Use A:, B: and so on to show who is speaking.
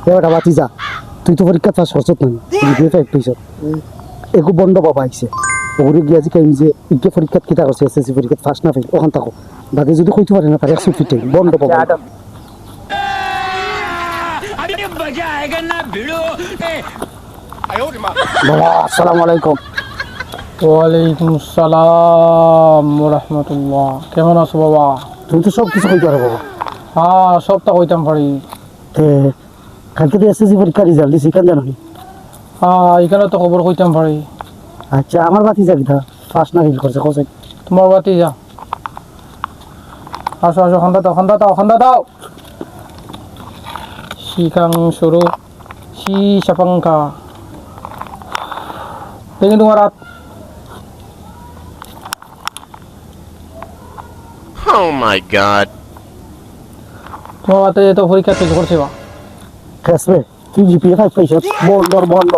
A: এবার বাতিজা তুই তো পরীক্ষা পাস করছ তুই এগু বন্ধ বাবা আইছে ওরে গিয়া যে কাইম যে ইকে পরীক্ষা কিতা করছে এসএসসি পরীক্ষা ফার্স্ট না ফেল ওখান থাকো বাকি যদি কইতে পারে না তার 100 ফিটে বন্ধ বাবা
B: अरे मजा आएगा ना भिड़ो
A: বাবা আসসালামু আলাইকুম
C: ওয়ালাইকুম আসসালাম রহমতুল্লাহ। কেমন আছো বাবা?
A: তুমি তো সব কিছু কইতে পারো বাবা
C: হ্যাঁ সবটা কইতাম পারি।
A: কালকে তো এসএসসি পরীক্ষা রেজাল্ট দিছি কেন জানো
C: হ্যাঁ এখানে তো খবর কইতাম পারি।
A: আচ্ছা আমার বাতিজা কিতা ফার্স্ট না ফেল করছে কোসে
C: তোমার বাতি যা আসো আসো খন্দা দাও শিখাং শুরু শি সাপাঙ্কা দেখি তোমার রাত
D: Oh my god.
C: তোমার বাতে তো পরীক্ষা ফেল করছে বা
A: কেসবে তুই জিপিএ 5 পাইছ বন্ধ